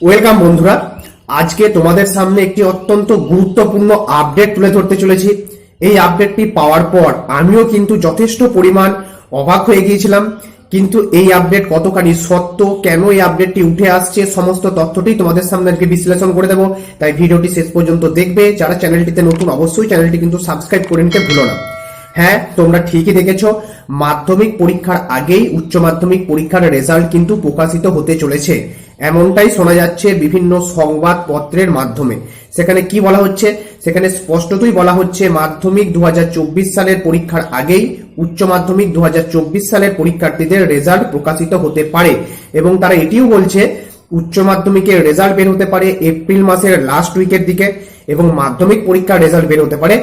Welcome বন্ধুরা, আজকে তোমাদের সামনে একটি অত্যন্ত গুরুত্বপূর্ণ আপডেট তুলে ধরতে চলেছি। এই আপডেটটি পাওয়ার পর আমিও কিন্তু যথেষ্ট পরিমাণ অবাক হয়ে গিয়েছিলাম। কিন্তু এই আপডেট কতখানি সত্য, কেন এই আপডেটটি উঠে আসছে, সমস্ত তথ্যটি তোমাদের সামনে আজকে বিশ্লেষণ করে দেবো। তাই ভিডিওটি শেষ পর্যন্ত দেখবে। যারা চ্যানেলটিতে নতুন, অবশ্যই চ্যানেলটি কিন্তু সাবস্ক্রাইব করে নিতে ভুলো না। হ্যাঁ, তোমরা ঠিকই দেখেছো, মাধ্যমিক পরীক্ষার আগেই উচ্চ মাধ্যমিক পরীক্ষার রেজাল্ট কিন্তু প্রকাশিত হতে চলেছে। এমনটাই শোনা যাচ্ছে বিভিন্ন সংবাদপত্রের মাধ্যমে। সেখানে কি বলা হচ্ছে? সেখানে স্পষ্টতই বলা হচ্ছে মাধ্যমিক 2024 সালের পরীক্ষার আগেই উচ্চ মাধ্যমিক 2024 সালের পরীক্ষার্থীদের রেজাল্ট প্রকাশিত হতে পারে। এবং তারা এটিও বলছে উচ্চ মাধ্যমিকের রেজাল্ট বের হতে পারে এপ্রিল মাসের লাস্ট উইকের দিকে এবং মাধ্যমিক পরীক্ষার রেজাল্ট বের হতে পারে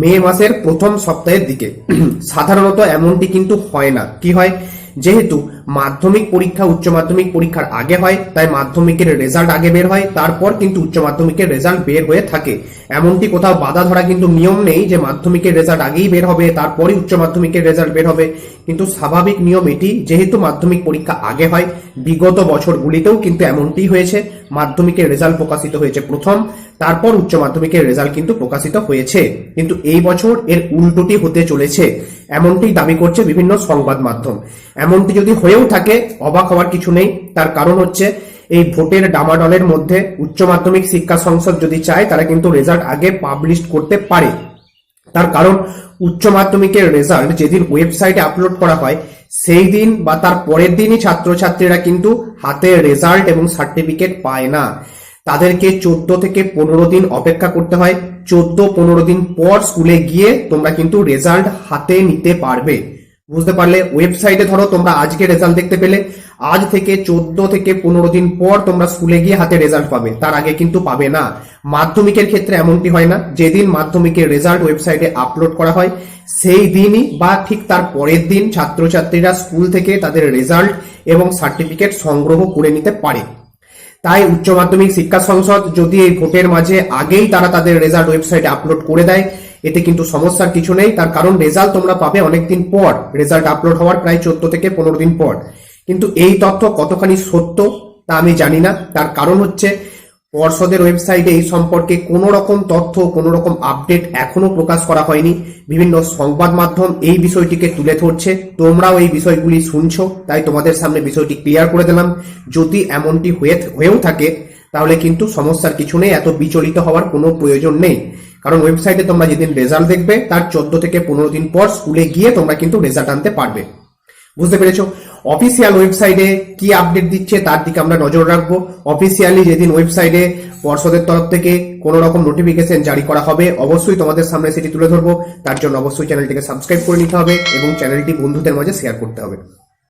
মে মাসের প্রথম সপ্তাহের দিকে। সাধারণত এমনটি কিন্তু হয় না। কি হয়? যেহেতু মাধ্যমিক পরীক্ষা উচ্চ মাধ্যমিক পরীক্ষার আগে হয়, তাই মাধ্যমিকের রেজাল্ট আগে বের হয়, তারপর কিন্তু উচ্চ মাধ্যমিকের রেজাল্ট বের হয়ে থাকে। এমনটি কোথাও বাধা ধরা কিন্তু নিয়ম নেই যে মাধ্যমিকের রেজাল্ট আগেই বের হবে তারপরই উচ্চ মাধ্যমিকের রেজাল্ট বের হবে। কিন্তু স্বাভাবিক নিয়ম এটি, যেহেতু মাধ্যমিক পরীক্ষা আগে হয়, বিগত বছরগুলিতেও কিন্তু এমনটি হয়েছে। মাধ্যমিকের রেজাল্ট প্রকাশিত হয়েছে প্রথম, তারপর উচ্চ মাধ্যমিকের রেজাল্ট কিন্তু প্রকাশিত হয়েছে। কিন্তু এই বছর এর উল্টোটি হতে চলেছে, এমনটি দাবি করছে বিভিন্ন সংবাদ মাধ্যম। এমনটি যদি হয়েও থাকে অবাক হওয়ার কিছু নেই। তার কারণ হচ্ছে এই ভোটের ডামাডলের মধ্যে উচ্চ মাধ্যমিক শিক্ষা সংসদ যদি চায় তারা কিন্তু রেজাল্ট আগে পাবলিশ করতে পারে। তার কারণ উচ্চ মাধ্যমিকের রেজাল্ট যেদিন ওয়েবসাইটে আপলোড করা হয় সেই দিন বা তার পরের দিনই ছাত্রছাত্রীরা কিন্তু হাতে রেজাল্ট এবং সার্টিফিকেট পায় না। তাদেরকে 14 থেকে 15 দিন অপেক্ষা করতে হয়। 14-15 দিন পর স্কুলে গিয়ে তোমরা কিন্তু রেজাল্ট হাতে নিতে পারবে। বুঝতে পারলে? ওয়েবসাইটে ধরো তোমরা আজকে রেজাল্ট দেখতে পেলে, আজ থেকে 14 থেকে 15 দিন পর তোমরা স্কুলে গিয়ে হাতে রেজাল্ট পাবে, তার আগে কিন্তু পাবে না। মাধ্যমিকের ক্ষেত্রে এমনটি হয় না। যেদিন মাধ্যমিকের রেজাল্ট ওয়েবসাইটে আপলোড করা হয় সেই দিনই বা ঠিক তার পরের দিন ছাত্রছাত্রীরা স্কুল থেকে তাদের রেজাল্ট এবং সার্টিফিকেট সংগ্রহ করে নিতে পারে। তাই উচ্চ মাধ্যমিক শিক্ষা সংসদ যদি এই ভোটের মাঝে আগেই তারা তাদের রেজাল্ট ওয়েবসাইটে আপলোড করে দেয়, এতে কিন্তু সমস্যার কিছু নেই। তার কারণ রেজাল্ট তোমরা পাবে অনেকদিন পর, রেজাল্ট আপলোড হওয়ার প্রায় 14 থেকে 15 দিন পর। কিন্তু এই তথ্য কতখানি সত্য তা আমি জানি না। তার কারণ হচ্ছে পর্ষদের ওয়েবসাইটে এই সম্পর্কে কোনো রকম তথ্য, কোনো রকম আপডেট এখনো প্রকাশ করা হয়নি। বিভিন্ন সংবাদ মাধ্যম এই বিষয়টিকে তুলে ধরছে, তোমরাও এই বিষয়গুলি শুনছো, তাই তোমাদের সামনে বিষয়টি ক্লিয়ার করে দিলাম। যদি এমনটি হয়েও থাকে তাহলে কিন্তু সমস্যার কিছু নেই, এত বিচলিত হওয়ার কোনো প্রয়োজন নেই। কারণ ওয়েবসাইটে তোমরা যেদিন রেজাল্ট দেখবে তার 14 থেকে 15 দিন পর স্কুলে গিয়ে তোমরা কিন্তু রেজাল্ট আনতে পারবে। বুঝতে পেরেছো? অফিসিয়াল ওয়েবসাইটে কি আপডেট দিচ্ছে তার দিকে আমরা নজর রাখবো। অফিসিয়ালি যেদিন ওয়েবসাইটে পর্ষদের তরফ থেকে কোনো রকম নোটিফিকেশন জারি করা হবে অবশ্যই তোমাদের সামনে সেটি তুলে ধরবো। তার জন্য অবশ্যই চ্যানেলটিকে সাবস্ক্রাইব করে নিতে হবে এবং চ্যানেলটি বন্ধুদের মাঝে শেয়ার করতে হবে।